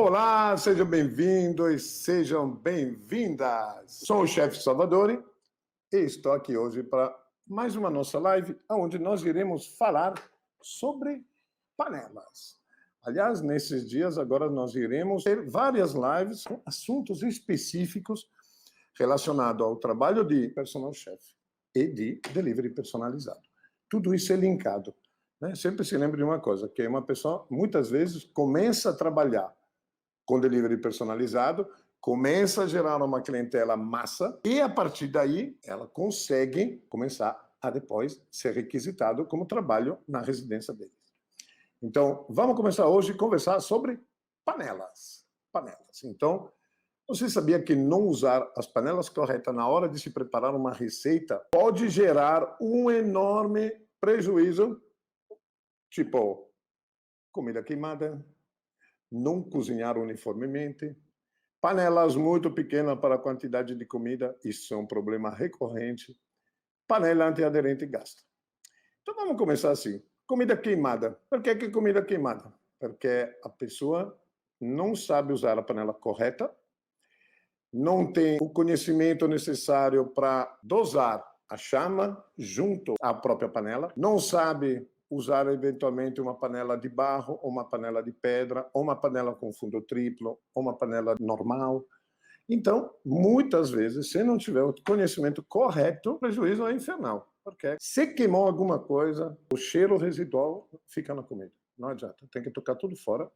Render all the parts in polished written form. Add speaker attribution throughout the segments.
Speaker 1: Olá, sejam bem-vindos, sejam bem-vindas. Sou o chefe Salvadori e estou aqui hoje para mais uma nossa live, onde nós iremos falar sobre panelas. Aliás, nesses dias agora nós iremos ter várias lives com assuntos específicos relacionados ao trabalho de personal chef e de delivery personalizado. Tudo isso é linkado, né? Sempre se lembre de uma coisa, que uma pessoa muitas vezes começa a trabalhar com delivery personalizado, começa a gerar uma clientela massa e, a partir daí, ela consegue começar a depois ser requisitado como trabalho na residência deles. Então, vamos começar hoje a conversar sobre panelas. Panelas. Então, você sabia que não usar as panelas corretas na hora de se preparar uma receita pode gerar um enorme prejuízo? Tipo, comida queimada, não cozinhar uniformemente, panelas muito pequenas para a quantidade de comida, isso é um problema recorrente, panela antiaderente gasta. Então vamos começar assim, comida queimada. Por que comida queimada? Porque a pessoa não sabe usar a panela correta, não tem o conhecimento necessário para dosar a chama junto à própria panela, não sabe usar eventualmente uma panela de barro, ou uma panela de pedra, ou uma panela com fundo triplo, ou uma panela normal. Então, muitas vezes, se não tiver o conhecimento correto, o prejuízo é infernal. Porque se queimou alguma coisa, o cheiro residual fica na comida. Não adianta, tem que tocar tudo fora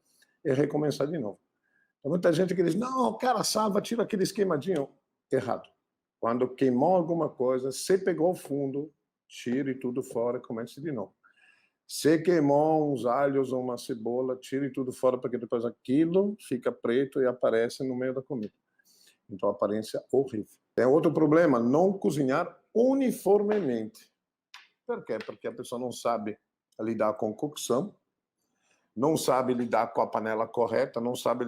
Speaker 1: e recomeçar de novo. Tem muita gente que diz, não, cara, salva, tira aquele queimadinho. Errado. Quando queimou alguma coisa, se pegou o fundo, tire tudo fora e comece de novo. Se queimou uns alhos ou uma cebola, tire tudo fora, porque depois aquilo fica preto e aparece no meio da comida. Então, aparência horrível. Tem outro problema, não cozinhar uniformemente. Por quê? Porque a pessoa não sabe lidar com cocção, não sabe lidar com a panela correta, não sabe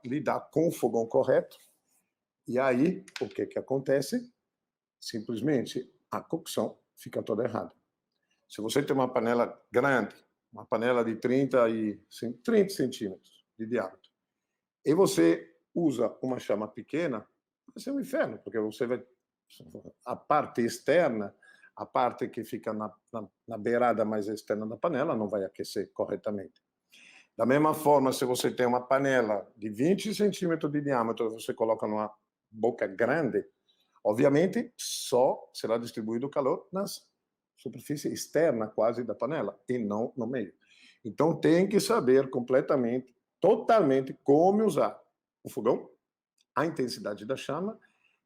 Speaker 1: lidar com o fogão correto. E aí, o que acontece? Simplesmente, a cocção fica toda errada. Se você tem uma panela grande, uma panela de 30 centímetros de diâmetro, e você usa uma chama pequena, vai ser um inferno, porque você vai... A parte externa, a parte que fica na beirada mais externa da panela, não vai aquecer corretamente. Da mesma forma, se você tem uma panela de 20 centímetros de diâmetro, você coloca numa boca grande, obviamente só será distribuído o calor nas superfície externa quase da panela e não no meio. Então tem que saber completamente, totalmente como usar o fogão, a intensidade da chama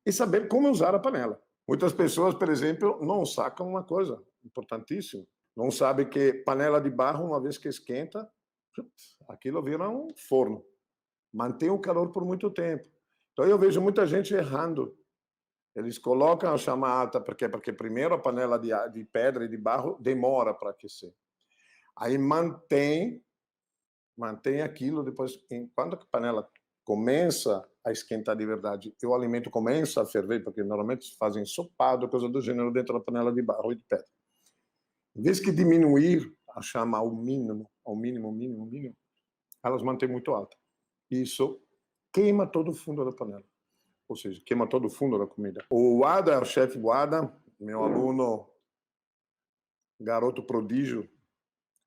Speaker 1: e saber como usar a panela. Muitas pessoas, por exemplo, não sacam uma coisa importantíssima. Não sabem que panela de barro, uma vez que esquenta, aquilo vira um forno. Mantém o calor por muito tempo. Então eu vejo muita gente errando. Eles colocam a chama alta, porque primeiro a panela de pedra e de barro demora para aquecer. Aí mantém aquilo, depois, quando a panela começa a esquentar de verdade e o alimento começa a ferver, porque normalmente se fazem ensopado, coisa do gênero, dentro da panela de barro e de pedra. Em vez de diminuir a chama ao mínimo, elas mantêm muito alta. Isso queima todo o fundo da panela. Ou seja, queima todo o fundo da comida. O Wada, o chefe Wada, meu aluno, garoto prodígio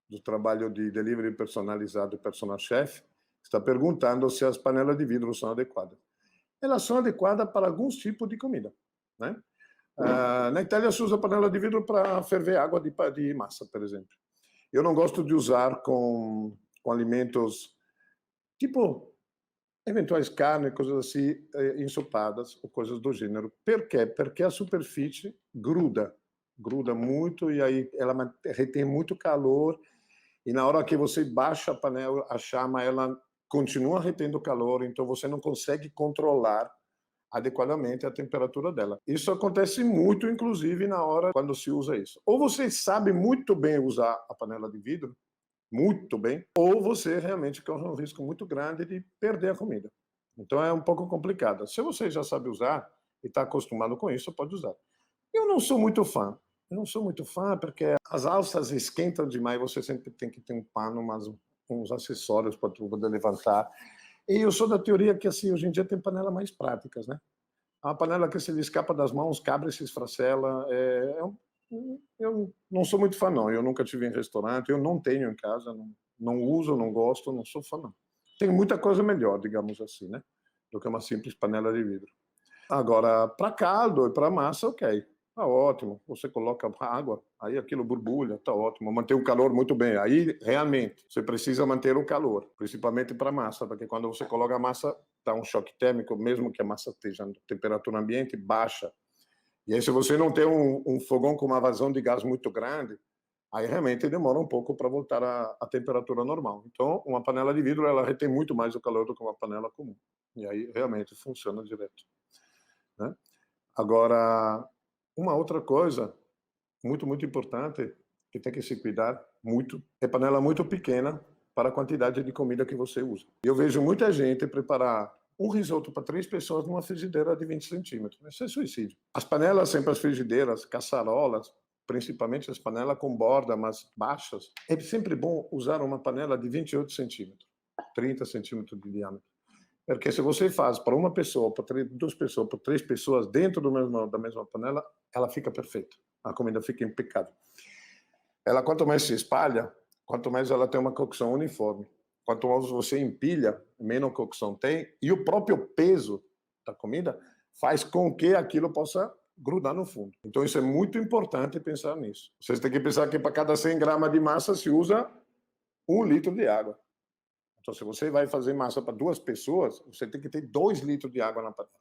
Speaker 1: do trabalho de delivery personalizado e personal chef, está perguntando se as panelas de vidro são adequadas. Elas são adequadas para alguns tipos de comida, né? Na Itália se usa panela de vidro para ferver água de massa, por exemplo. Eu não gosto de usar com alimentos tipo eventuais carnes, coisas assim, ensopadas, ou coisas do gênero. Por quê? Porque a superfície gruda muito, e aí ela retém muito calor, e na hora que você baixa a panela, a chama, ela continua retendo calor, então você não consegue controlar adequadamente a temperatura dela. Isso acontece muito, inclusive, na hora quando se usa isso. Ou você sabe muito bem usar a panela de vidro, muito bem, ou você realmente corre um risco muito grande de perder a comida. Então é um pouco complicado. Se você já sabe usar e está acostumado com isso, pode usar. Eu não sou muito fã. Eu não sou muito fã porque as alças esquentam demais, você sempre tem que ter um pano, uns acessórios para poder levantar. E eu sou da teoria que, assim, hoje em dia tem panelas mais práticas, né? A panela que se lhe escapa das mãos, quebra e se esfracela. Eu não sou muito fã, não. Eu nunca tive em restaurante, eu não tenho em casa, não uso, não gosto, não sou fã, não. Tem muita coisa melhor, digamos assim, né? Do que uma simples panela de vidro. Agora, para caldo e para massa, ok. Tá ótimo. Você coloca água, aí aquilo borbulha, tá ótimo. Manter o calor muito bem. Aí, realmente, você precisa manter o calor, principalmente para massa, porque quando você coloca a massa, dá um choque térmico, mesmo que a massa esteja em temperatura ambiente baixa. E aí, se você não tem um fogão com uma vazão de gás muito grande, aí realmente demora um pouco para voltar à temperatura normal. Então, uma panela de vidro, ela retém muito mais o calor do que uma panela comum. E aí, realmente, funciona direto, né? Agora, uma outra coisa muito importante que tem que se cuidar muito é panela muito pequena para a quantidade de comida que você usa. Eu vejo muita gente preparar um risoto para 3 pessoas numa frigideira de 20 centímetros. Isso é suicídio. As panelas, sempre as frigideiras, caçarolas, principalmente as panelas com borda, mas baixas, é sempre bom usar uma panela de 28 centímetros, 30 centímetros de diâmetro. Porque se você faz para uma pessoa, para 2 pessoas, para 3 pessoas dentro da mesma panela, ela fica perfeita. A comida fica impecável. Ela, quanto mais se espalha, quanto mais ela tem uma cocção uniforme. Quanto mais você empilha, menos cocção tem. E o próprio peso da comida faz com que aquilo possa grudar no fundo. Então, isso é muito importante pensar nisso. Vocês têm que pensar que para cada 100 gramas de massa se usa 1 litro de água. Então, se você vai fazer massa para 2 pessoas, você tem que ter 2 litros de água na panela.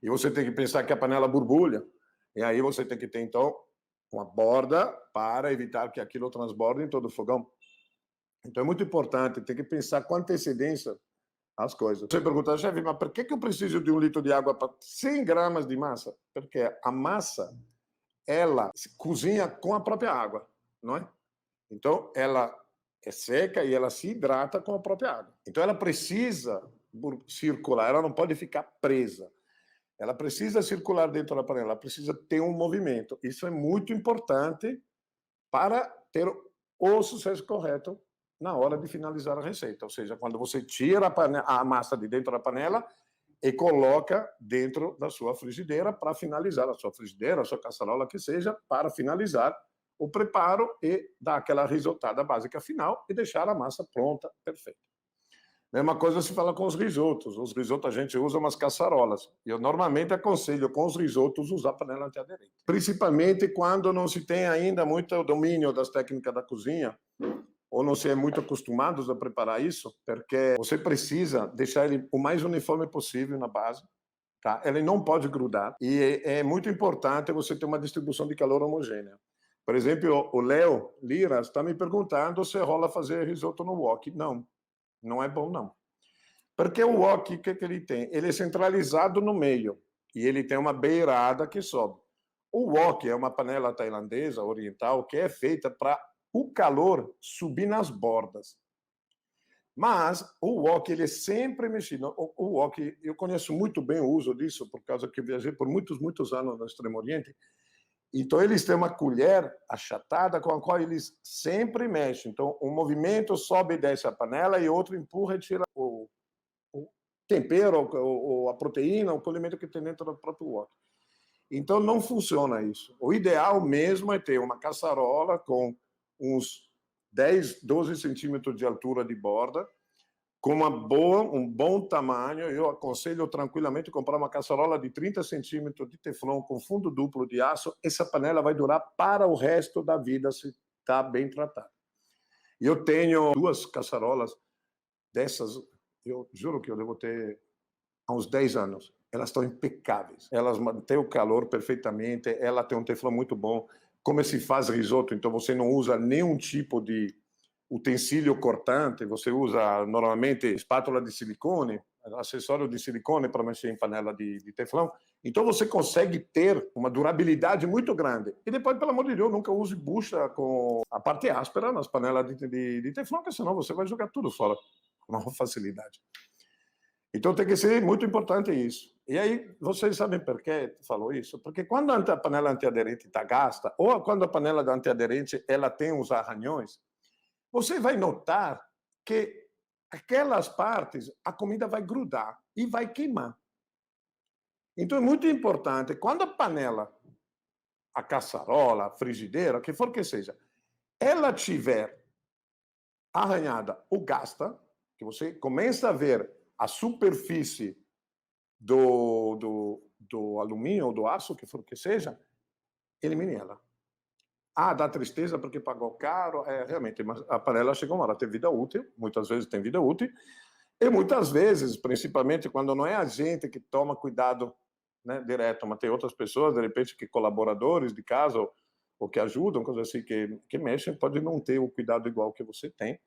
Speaker 1: E você tem que pensar que a panela borbulha. E aí você tem que ter, então, uma borda para evitar que aquilo transborde em todo o fogão. Então, é muito importante, tem que pensar com antecedência as coisas. Você pergunta, chefe, mas por que eu preciso de 1 litro de água para 100 gramas de massa? Porque a massa, ela se cozinha com a própria água, não é? Então, ela é seca e ela se hidrata com a própria água. Então, ela precisa circular, ela não pode ficar presa. Ela precisa circular dentro da panela, ela precisa ter um movimento. Isso é muito importante para ter o sucesso correto na hora de finalizar a receita. Ou seja, quando você tira a massa de dentro da panela e coloca dentro da sua frigideira para finalizar a sua frigideira, a sua caçarola, que seja, para finalizar o preparo e dar aquela risotada básica final e deixar a massa pronta, perfeita. Mesma coisa se fala com os risotos. Os risotos a gente usa umas caçarolas. Eu normalmente aconselho com os risotos usar panela antiaderente. Principalmente quando não se tem ainda muito domínio das técnicas da cozinha ou não se é muito acostumados a preparar isso, porque você precisa deixar ele o mais uniforme possível na base. Tá? Ele não pode grudar e é muito importante você ter uma distribuição de calor homogênea. Por exemplo, o Léo Lira está me perguntando se rola fazer risoto no wok. Não, não é bom não. Porque o wok, o que ele tem? Ele é centralizado no meio e ele tem uma beirada que sobe. O wok é uma panela tailandesa, oriental, que é feita para o calor subir nas bordas. Mas o wok, ele é sempre mexido. O wok, eu conheço muito bem o uso disso, por causa que eu viajei por muitos anos no Extremo Oriente. Então, eles têm uma colher achatada com a qual eles sempre mexem. Então, um movimento sobe e desce a panela e outro empurra e tira o tempero, ou a proteína, o condimento que tem dentro do próprio wok. Então, não funciona isso. O ideal mesmo é ter uma caçarola com uns 10, 12 centímetros de altura de borda, com um bom tamanho. Eu aconselho tranquilamente comprar uma caçarola de 30 centímetros de teflon com fundo duplo de aço. Essa panela vai durar para o resto da vida se está bem tratada. E eu tenho 2 caçarolas dessas, eu juro que eu devo ter há uns 10 anos. Elas estão impecáveis. Elas mantêm o calor perfeitamente, ela tem um teflon muito bom. Como se faz risoto, então você não usa nenhum tipo de utensílio cortante, você usa normalmente espátula de silicone, acessório de silicone para mexer em panela de teflon. Então você consegue ter uma durabilidade muito grande. E depois, pelo amor de Deus, nunca use bucha com a parte áspera nas panelas de teflon, porque senão você vai jogar tudo fora com uma facilidade. Então tem que ser muito importante isso. E aí, vocês sabem por que falou isso? Porque quando a panela antiaderente está gasta, ou quando a panela antiaderente ela tem uns arranhões, você vai notar que aquelas partes, a comida vai grudar e vai queimar. Então é muito importante, quando a panela, a caçarola, a frigideira, o que for que seja, ela tiver arranhada ou gasta, que você começa a ver a superfície do alumínio ou do aço, que for que seja, elimine ela. Ah, dá tristeza porque pagou caro. É, realmente, mas a panela chega uma hora, tem vida útil, muitas vezes tem vida útil, e muitas vezes, principalmente quando não é a gente que toma cuidado, né, direto, mas tem outras pessoas, de repente, que colaboradores de casa ou que ajudam, coisas assim, que mexem, pode não ter o cuidado igual que você tem,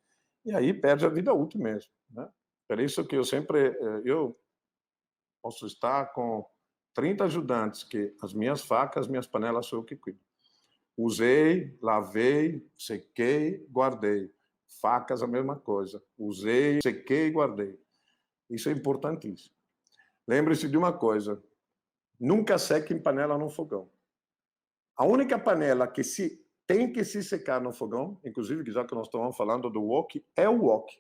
Speaker 1: e aí perde a vida útil mesmo, né? Por isso que eu posso estar com 30 ajudantes, que as minhas facas, minhas panelas sou eu que cuido. Usei, lavei, sequei, guardei. Facas, a mesma coisa. Usei, sequei e guardei. Isso é importantíssimo. Lembre-se de uma coisa: nunca seque em panela no fogão. A única panela que tem que se secar no fogão, inclusive, já que nós estamos falando do wok, é o wok.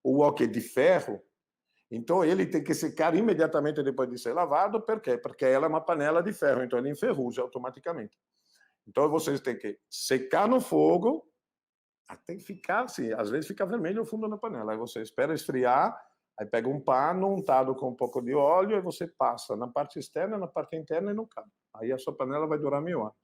Speaker 1: O wok é de ferro, então ele tem que secar imediatamente depois de ser lavado. Por quê? Porque ela é uma panela de ferro, então ele enferruja automaticamente. Então vocês têm que secar no fogo até ficar assim, às vezes fica vermelho o fundo da panela. Aí você espera esfriar, aí pega um pano untado com um pouco de óleo e você passa na parte externa, na parte interna e no cabo. Aí a sua panela vai durar 1000 anos.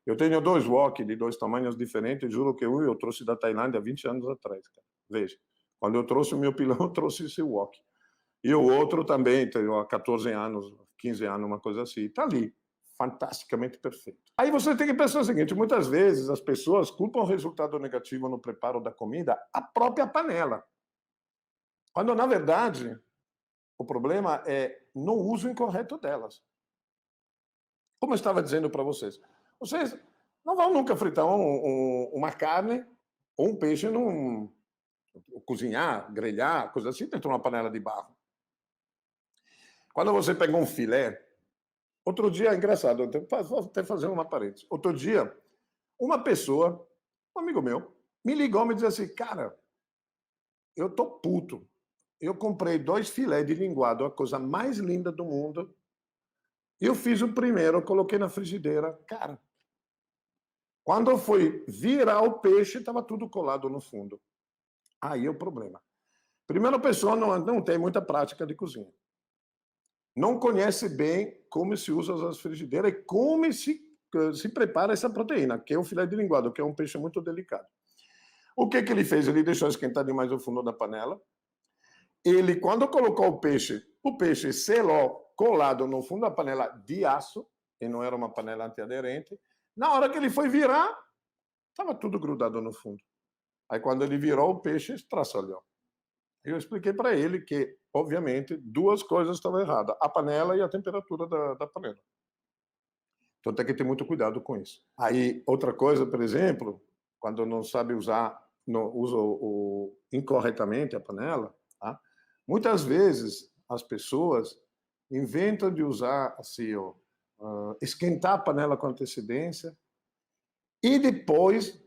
Speaker 1: Eu tenho 2 wok de 2 tamanhos diferentes, juro que eu trouxe da Tailândia há 20 anos atrás, cara. Veja, quando eu trouxe o meu pilão, eu trouxe esse wok. E o outro também, tenho há 14 anos, 15 anos, uma coisa assim. Está ali, fantasticamente perfeito. Aí você tem que pensar o seguinte: muitas vezes as pessoas culpam o resultado negativo no preparo da comida a própria panela. Quando, na verdade, o problema é no uso incorreto delas. Como eu estava dizendo para vocês não vão nunca fritar uma carne ou um peixe, cozinhar, grelhar, coisa assim, dentro de uma panela de barro. Quando você pega um filé, outro dia, é engraçado, vou até fazer uma parêntese. Outro dia, uma pessoa, um amigo meu, me ligou e me disse assim: cara, eu tô puto. Eu comprei 2 filés de linguado, a coisa mais linda do mundo. Eu fiz o primeiro, eu coloquei na frigideira. Cara, quando eu fui virar o peixe, estava tudo colado no fundo. Aí é o problema. Primeiro, a pessoa não tem muita prática de cozinha. Não conhece bem como se usa as frigideiras e como se prepara essa proteína, que é o filé de linguado, que é um peixe muito delicado. O que ele fez? Ele deixou esquentar demais o fundo da panela. Ele, quando colocou o peixe selou colado no fundo da panela de aço, e não era uma panela antiaderente. Na hora que ele foi virar, estava tudo grudado no fundo. Aí, quando ele virou, o peixe estraçalhou. Eu expliquei para ele que, obviamente, 2 coisas estavam erradas: a panela e a temperatura da panela. Então tem que ter muito cuidado com isso. Aí, outra coisa, por exemplo, quando não sabe usa incorretamente a panela, tá? Muitas vezes as pessoas inventam de usar assim, esquentar a panela com antecedência e depois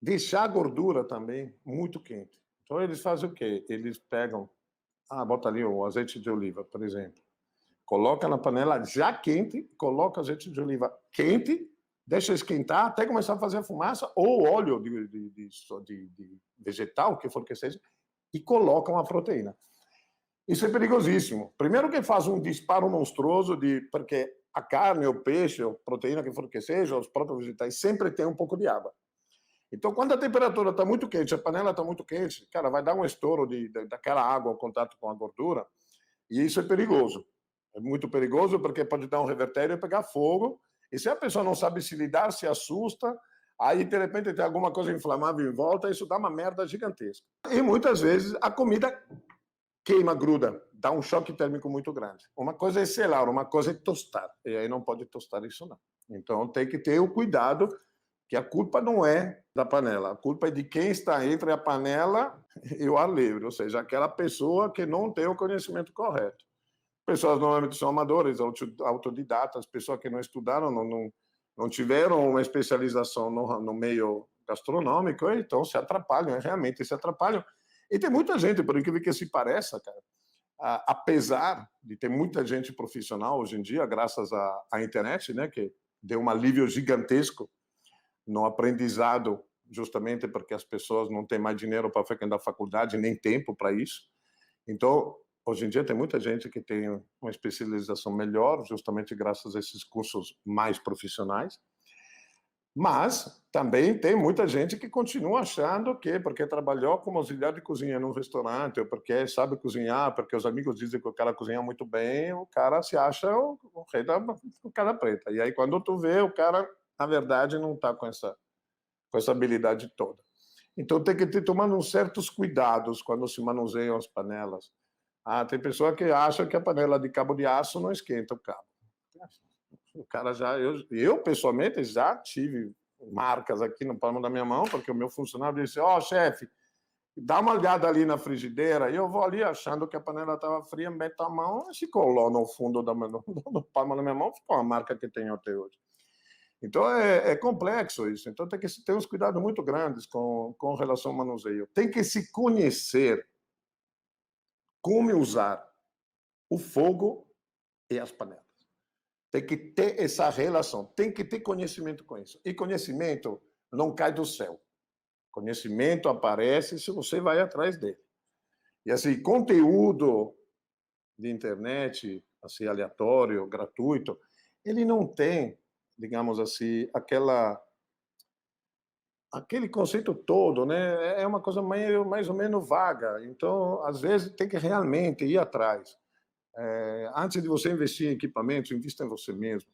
Speaker 1: deixar a gordura também muito quente. Então eles fazem o quê? Eles pegam, bota ali o azeite de oliva, por exemplo. Coloca na panela já quente, coloca azeite de oliva quente, deixa esquentar até começar a fazer a fumaça, ou óleo de vegetal, o que for que seja, e coloca uma proteína. Isso é perigosíssimo. Primeiro que faz um disparo monstruoso, porque a carne, o peixe, a proteína, que for que seja, os próprios vegetais, sempre tem um pouco de água. Então, quando a temperatura está muito quente, a panela está muito quente, cara, vai dar um estouro daquela água ao contato com a gordura, e isso é perigoso. É muito perigoso porque pode dar um revertério e pegar fogo. E se a pessoa não sabe se lidar, se assusta, aí de repente tem alguma coisa inflamável em volta, isso dá uma merda gigantesca. E muitas vezes a comida queima, gruda, dá um choque térmico muito grande. Uma coisa é selar, uma coisa é tostar. E aí não pode tostar isso não. Então tem que ter o cuidado, que a culpa não é da panela, a culpa é de quem está entre a panela e o ar livre, ou seja, aquela pessoa que não tem o conhecimento correto. Pessoas normalmente são amadores, autodidatas, pessoas que não estudaram, não tiveram uma especialização no meio gastronômico, então se atrapalham, realmente se atrapalham. E tem muita gente, por incrível que se pareça, cara, apesar de ter muita gente profissional hoje em dia, graças à internet, né, que deu um alívio gigantesco no aprendizado, justamente porque as pessoas não têm mais dinheiro para frequentar a faculdade, nem tempo para isso. Então, hoje em dia tem muita gente que tem uma especialização melhor, justamente graças a esses cursos mais profissionais. Mas também tem muita gente que continua achando que porque trabalhou como auxiliar de cozinha num restaurante, ou porque sabe cozinhar, porque os amigos dizem que o cara cozinha muito bem, o cara se acha o rei da o cara preta. E aí quando tu vê, o cara, na verdade, não está com essa habilidade toda. Então tem que ter tomando uns certos cuidados quando se manuseiam as panelas. Tem pessoa que acha que a panela de cabo de aço não esquenta o cabo. O cara já, eu pessoalmente já tive marcas aqui no palmo da minha mão, porque o meu funcionário disse: ó, chefe, dá uma olhada ali na frigideira. E eu vou ali achando que a panela estava fria, meto a mão, e ficou lá no fundo do palmo da minha mão, ficou a marca que tenho até hoje. Então é complexo isso. Então tem que ter uns cuidados muito grandes com relação ao manuseio. Tem que se conhecer como usar o fogo e as panelas. Tem que ter essa relação, tem que ter conhecimento com isso. E conhecimento não cai do céu. Conhecimento aparece se você vai atrás dele. E assim, conteúdo de internet, assim, aleatório, gratuito, ele não tem, digamos assim, aquele conceito todo, né? É uma coisa mais ou menos vaga. Então, às vezes, tem que realmente ir atrás. Antes de você investir em equipamentos, invista em você mesmo.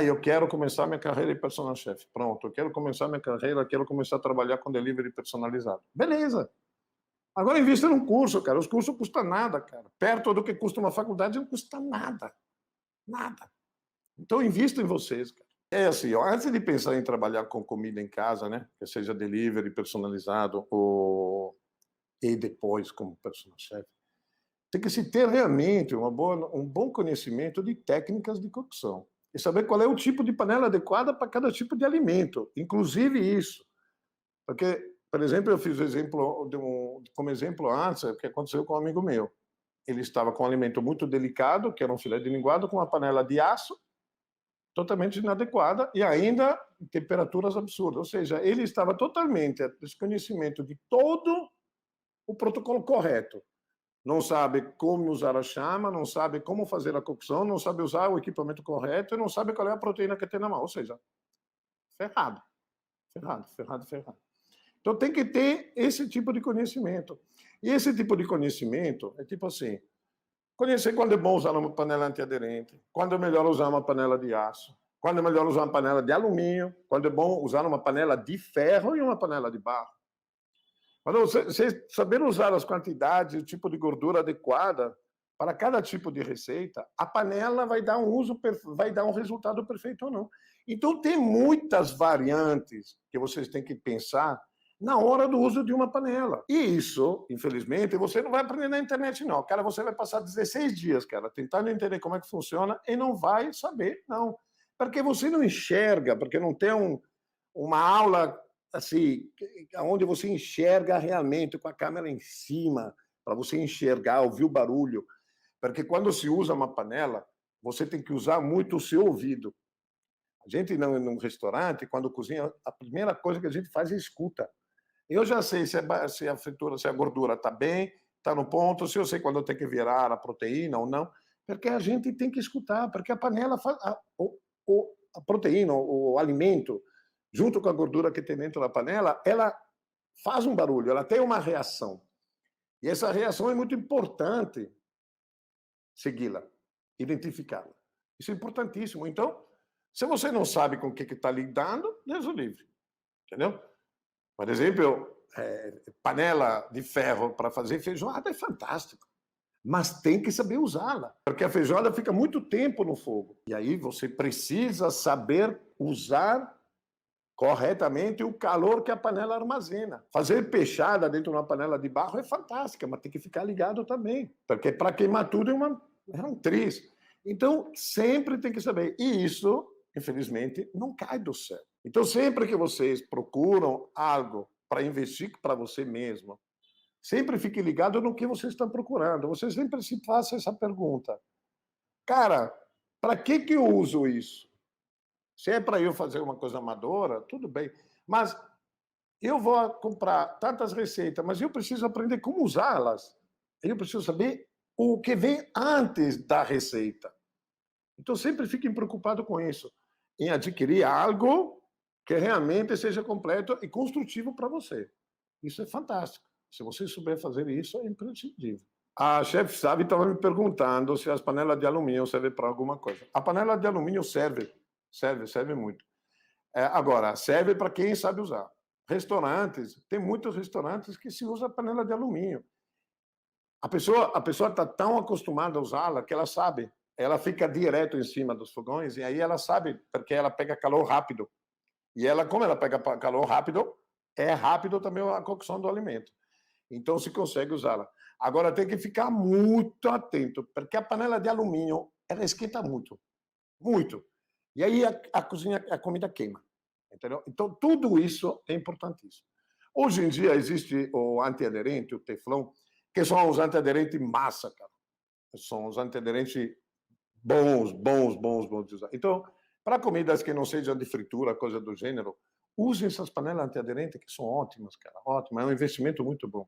Speaker 1: Eu quero começar minha carreira de personal chef. Pronto, eu quero começar minha carreira, quero começar a trabalhar com delivery personalizado. Beleza. Agora invista num curso, cara. Os cursos custam nada, cara. Perto do que custa uma faculdade, não custa nada. Nada. Então invista em vocês, cara. É assim, ó, antes de pensar em trabalhar com comida em casa, né, que seja delivery personalizado e depois como personal chef, tem que se ter realmente um bom conhecimento de técnicas de cocção e saber qual é o tipo de panela adequada para cada tipo de alimento, inclusive isso. Porque, por exemplo, eu fiz o exemplo como exemplo antes, o que aconteceu com um amigo meu. Ele estava com um alimento muito delicado, que era um filé de linguado, com uma panela de aço totalmente inadequada e ainda em temperaturas absurdas. Ou seja, ele estava totalmente a desconhecimento de todo o protocolo correto. Não sabe como usar a chama, não sabe como fazer a cocção, não sabe usar o equipamento correto e não sabe qual é a proteína que tem na mão. Ou seja, ferrado, ferrado, ferrado, ferrado. Então tem que ter esse tipo de conhecimento. E esse tipo de conhecimento é tipo assim, conhecer quando é bom usar uma panela antiaderente, quando é melhor usar uma panela de aço, quando é melhor usar uma panela de alumínio, quando é bom usar uma panela de ferro e uma panela de barro. Quando você saber usar as quantidades, o tipo de gordura adequada para cada tipo de receita, a panela vai dar vai dar um resultado perfeito ou não. Então tem muitas variantes que vocês têm que pensar na hora do uso de uma panela. E isso, infelizmente, você não vai aprender na internet, não. Cara, você vai passar 16 dias, cara, tentando entender como é que funciona e não vai saber, não. Porque você não enxerga, porque não tem uma aula assim, onde você enxerga realmente com a câmera em cima, para você enxergar, ouvir o barulho. Porque quando se usa uma panela, você tem que usar muito o seu ouvido. A gente, num restaurante, quando cozinha, a primeira coisa que a gente faz é escuta. Eu já sei se a fritura, se a gordura está bem, está no ponto, se eu sei quando tem que virar a proteína ou não, porque a gente tem que escutar, porque a panela faz a proteína, o alimento, junto com a gordura que tem dentro da panela, ela faz um barulho, ela tem uma reação. E essa reação é muito importante segui-la, identificá-la. Isso é importantíssimo. Então, se você não sabe com o que está lidando, Deus o livre. Entendeu? Por exemplo, panela de ferro para fazer feijoada é fantástico. Mas tem que saber usá-la, porque a feijoada fica muito tempo no fogo. E aí você precisa saber usar corretamente o calor que a panela armazena. Fazer peixada dentro de uma panela de barro é fantástica, mas tem que ficar ligado também, porque para queimar tudo é um triz. Então, sempre tem que saber. E isso, infelizmente, não cai do céu. Então, sempre que vocês procuram algo para investir para você mesmo, Sempre fique ligado no que você está procurando. Você sempre se faça essa pergunta. Cara, para que eu uso isso? Se é para eu fazer uma coisa amadora, tudo bem. Mas eu vou comprar tantas receitas, mas eu preciso aprender como usá-las. Eu preciso saber o que vem antes da receita. Então, sempre fiquem preocupados com isso, em adquirir algo que realmente seja completo e construtivo para você. Isso é fantástico. Se você souber fazer isso, é imprescindível. A chefe Sabe estava me perguntando se as panelas de alumínio servem para alguma coisa. A panela de alumínio serve muito. Agora, serve para quem sabe usar. Restaurantes, tem muitos restaurantes que se usa panela de alumínio. A pessoa está tão acostumada a usá-la que ela sabe. Ela fica direto em cima dos fogões e aí ela sabe, porque ela pega calor rápido. E ela, como ela pega calor rápido, é rápido também a cocção do alimento. Então, se consegue usá-la. Agora, tem que ficar muito atento, porque a panela de alumínio, ela esquenta muito. Muito. E aí a comida queima. Entendeu? Então, tudo isso é importantíssimo. Hoje em dia, existe o antiaderente, o Teflon, que são os antiaderentes massa, cara. São os antiaderentes bons de usar. Então, para comidas que não sejam de fritura, coisa do gênero, usem essas panelas antiaderentes que são ótimas, cara. Ótimo, é um investimento muito bom.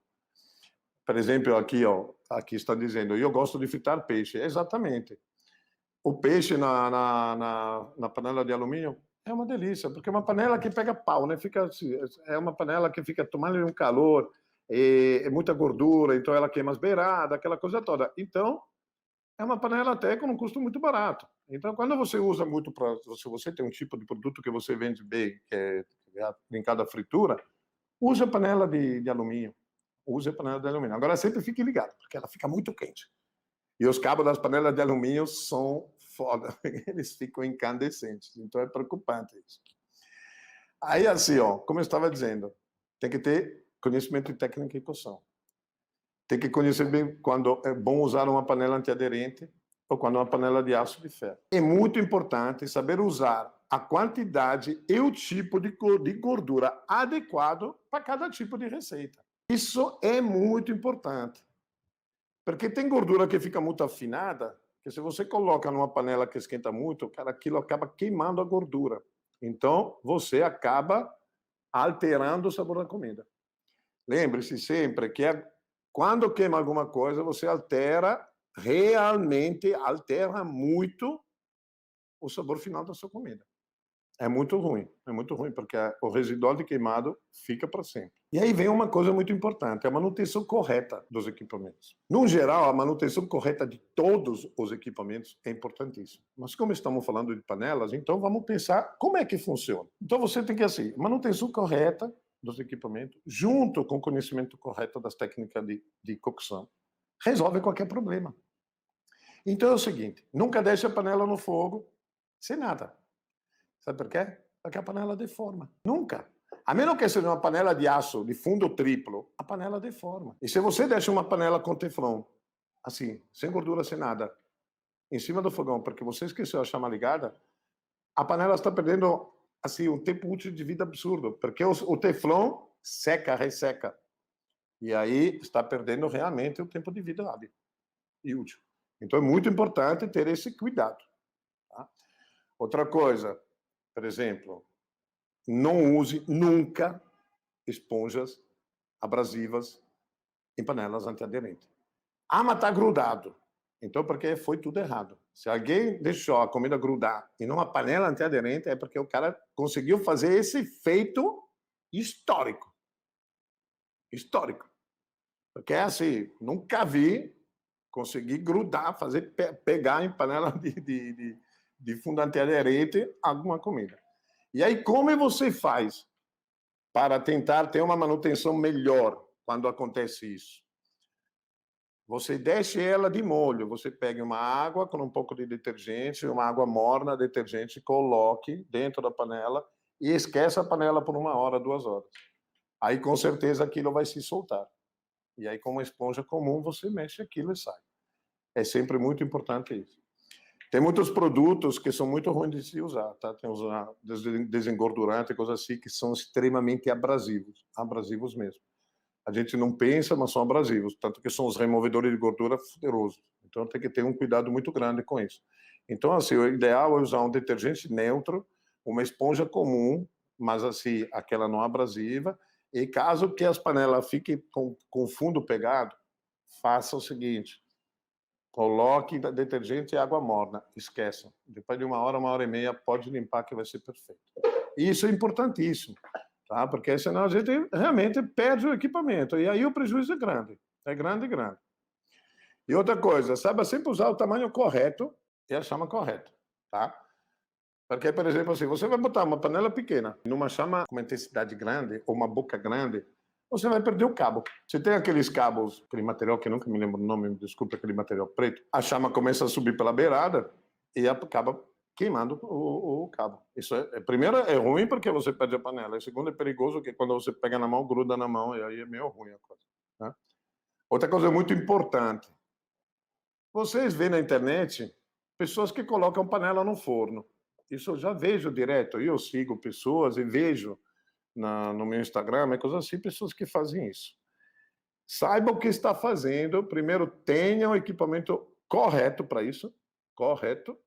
Speaker 1: Por exemplo, aqui está dizendo, eu gosto de fritar peixe. Exatamente. O peixe na panela de alumínio é uma delícia, porque é uma panela que pega pau, né? Fica assim, é uma panela que fica tomando um calor, é muita gordura, então ela queima as beiradas, aquela coisa toda. Então, é uma panela até com um custo muito barato. Então, quando você usa muito para... Se você tem um tipo de produto que você vende bem, que é linkado à fritura, use a panela de alumínio. Use a panela de alumínio. Agora, sempre fique ligado, porque ela fica muito quente. E os cabos das panelas de alumínio são foda. Eles ficam incandescentes. Então, é preocupante isso. Aí, assim, como eu estava dizendo, tem que ter conhecimento de técnica e cocção. Tem que conhecer bem quando é bom usar uma panela antiaderente ou quando é uma panela de aço de ferro. É muito importante saber usar a quantidade e o tipo de gordura adequado para cada tipo de receita. Isso é muito importante. Porque tem gordura que fica muito afinada, que se você coloca numa panela que esquenta muito, cara, aquilo acaba queimando a gordura. Então, você acaba alterando o sabor da comida. Lembre-se sempre que quando queima alguma coisa, você realmente altera muito o sabor final da sua comida. É muito ruim, porque o residual de queimado fica para sempre. E aí vem uma coisa muito importante, a manutenção correta dos equipamentos. No geral, a manutenção correta de todos os equipamentos é importantíssima. Mas como estamos falando de panelas, então vamos pensar como é que funciona. Então você tem que, assim, manutenção correta dos equipamentos, junto com o conhecimento correto das técnicas de cocção, resolve qualquer problema. Então é o seguinte, nunca deixe a panela no fogo sem nada. Sabe por quê? Porque a panela deforma. Nunca. A menos que seja uma panela de aço de fundo triplo, a panela deforma. E se você deixa uma panela com teflon, assim, sem gordura, sem nada, em cima do fogão, porque você esqueceu a chama ligada, a panela está perdendo assim um tempo útil de vida absurdo, porque o teflon seca, resseca. E aí está perdendo realmente o tempo de vida hábil e útil. Então é muito importante ter esse cuidado. Tá? Outra coisa, por exemplo, não use nunca esponjas abrasivas em panelas antiaderentes. Ah, mas está grudado. Então, porque foi tudo errado. Se alguém deixou a comida grudar em uma panela antiaderente, é porque o cara conseguiu fazer esse feito histórico. Histórico. Porque é assim, nunca vi conseguir grudar, pegar em panela de fundo antiaderente alguma comida. E aí, como você faz para tentar ter uma manutenção melhor quando acontece isso? Você deixa ela de molho, você pega uma água com um pouco de detergente, uma água morna, detergente, coloque dentro da panela e esquece a panela por 1 hora, 2 horas. Aí, com certeza, aquilo vai se soltar. E aí, com uma esponja comum, você mexe aquilo e sai. É sempre muito importante isso. Tem muitos produtos que são muito ruins de se usar, tá? Tem os desengordurantes, coisas assim, que são extremamente abrasivos mesmo. A gente não pensa, mas são abrasivos, tanto que são os removedores de gordura poderosos. Então tem que ter um cuidado muito grande com isso. Então, assim, o ideal é usar um detergente neutro, uma esponja comum, mas assim, aquela não abrasiva. E caso que as panelas fiquem com fundo pegado, faça o seguinte: coloque detergente e água morna, esqueçam. Depois de 1 hora e meia, pode limpar que vai ser perfeito. E isso é importantíssimo, tá? Porque senão a gente realmente perde o equipamento. E aí o prejuízo é grande. É grande, grande. E outra coisa, saiba sempre usar o tamanho correto e a chama correta, tá? Porque, por exemplo, assim, você vai botar uma panela pequena numa chama com uma intensidade grande ou uma boca grande, você vai perder o cabo. Você tem aqueles cabos, aquele material que eu nunca me lembro o nome, desculpa, aquele material preto, a chama começa a subir pela beirada e acaba queimando o cabo. Isso primeiro, é ruim porque você perde a panela. E segundo, é perigoso porque quando você pega na mão, gruda na mão e aí é meio ruim a coisa, né? Outra coisa muito importante. Vocês veem na internet pessoas que colocam panela no forno. Isso eu já vejo direto. Eu sigo pessoas e vejo no meu Instagram, coisas assim, pessoas que fazem isso. Saiba o que está fazendo. Primeiro, tenha o equipamento correto para isso. Correto.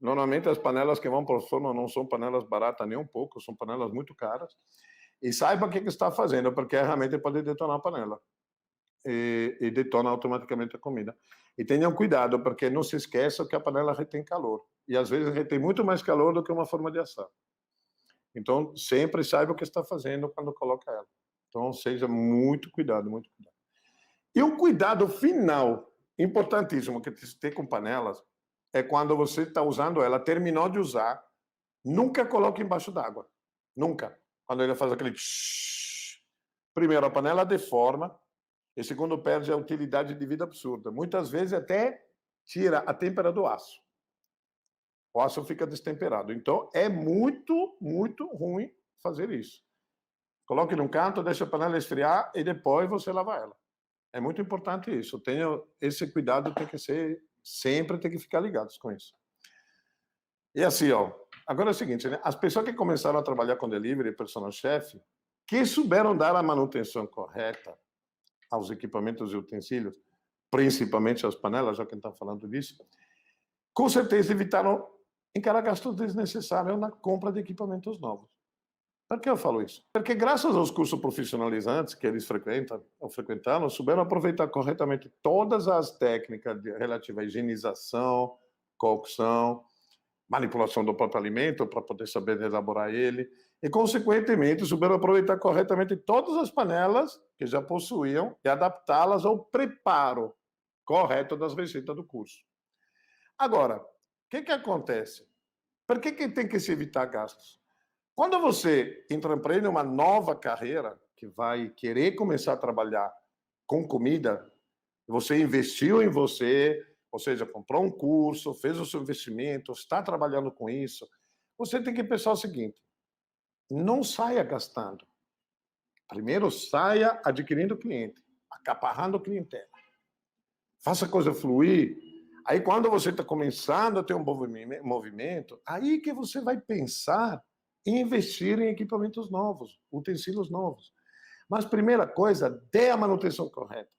Speaker 1: Normalmente, as panelas que vão para o forno não são panelas baratas nem um pouco, são panelas muito caras. E saiba o que está fazendo, porque realmente pode detonar a panela. E detona automaticamente a comida. E tenham cuidado, porque não se esqueça que a panela retém calor. E às vezes retém muito mais calor do que uma forma de assar. Então, sempre saiba o que está fazendo quando coloca ela. Então, seja muito cuidado, muito cuidado. E um cuidado final, importantíssimo, que tem que ter com panelas, é quando você está usando ela, terminou de usar, nunca coloque embaixo d'água. Nunca. Quando ele faz aquele... Primeiro, a panela deforma, e segundo, perde a utilidade de vida absurda. Muitas vezes até tira a têmpera do aço. O aço fica destemperado. Então, é muito, muito ruim fazer isso. Coloque num canto, deixa a panela esfriar e depois você lava ela. É muito importante isso. Tenha esse cuidado, tem que ser, sempre tem que ficar ligados com isso. E assim, ó, agora é o seguinte, né? As pessoas que começaram a trabalhar com delivery, personal chef, que souberam dar a manutenção correta aos equipamentos e utensílios, principalmente as panelas, já que a gente está falando disso, com certeza evitaram encarar gastos desnecessários na compra de equipamentos novos. Por que eu falo isso? Porque graças aos cursos profissionalizantes que eles frequentaram, souberam aproveitar corretamente todas as técnicas relativas à higienização, cocção, manipulação do próprio alimento para poder saber elaborar ele, e, consequentemente, souberam aproveitar corretamente todas as panelas que já possuíam e adaptá-las ao preparo correto das receitas do curso. Agora, o que acontece? Por que tem que se evitar gastos? Quando você empreende uma nova carreira, que vai querer começar a trabalhar com comida, você investiu em você, ou seja, comprou um curso, fez o seu investimento, está trabalhando com isso, você tem que pensar o seguinte: não saia gastando. Primeiro, saia adquirindo cliente, acaparrando clientela. Faça a coisa fluir. Aí, quando você está começando a ter um movimento, aí que você vai pensar em investir em equipamentos novos, utensílios novos. Mas, primeira coisa, dê a manutenção correta.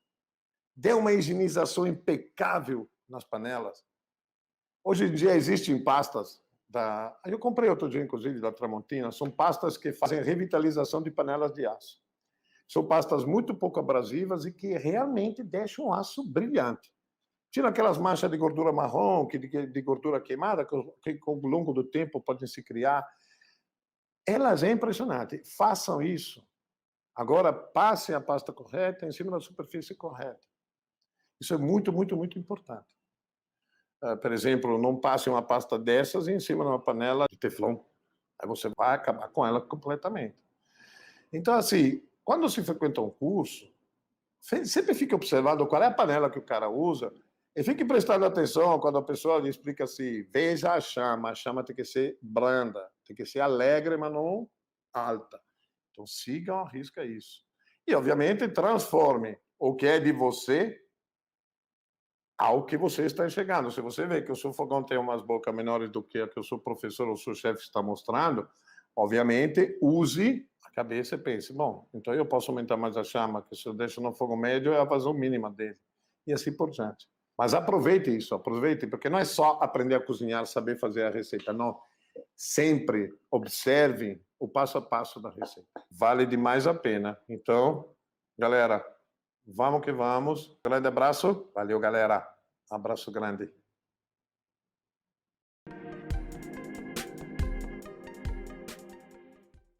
Speaker 1: Dê uma higienização impecável nas panelas. Hoje em dia existem pastas eu comprei outro dia, inclusive, da Tramontina. São pastas que fazem revitalização de panelas de aço. São pastas muito pouco abrasivas e que realmente deixam o aço brilhante. Tira aquelas manchas de gordura marrom, de gordura queimada, que ao longo do tempo podem se criar. Elas é impressionante. Façam isso. Agora, passem a pasta correta em cima da superfície correta. Isso é muito, muito, muito importante. Por exemplo, não passe uma pasta dessas em cima de uma panela de teflon. Aí você vai acabar com ela completamente. Então, assim, quando se frequenta um curso, sempre fique observando qual é a panela que o cara usa e fique prestando atenção quando a pessoa lhe explica assim: veja a chama tem que ser branda, tem que ser alegre, mas não alta. Então, sigam à risca isso. E, obviamente, transforme o que é de você ao que você está enxergando. Se você vê que o seu fogão tem umas bocas menores do que a que o seu professor ou o seu chefe está mostrando, obviamente, use cabeça e pense, bom, então eu posso aumentar mais a chama, que se eu deixo no fogo médio é a vazão mínima dele. E assim por diante. Mas aproveite isso, aproveite, porque não é só aprender a cozinhar, saber fazer a receita, não. Sempre observe o passo a passo da receita. Vale demais a pena. Então, galera, vamos que vamos. Grande abraço. Valeu, galera. Abraço grande.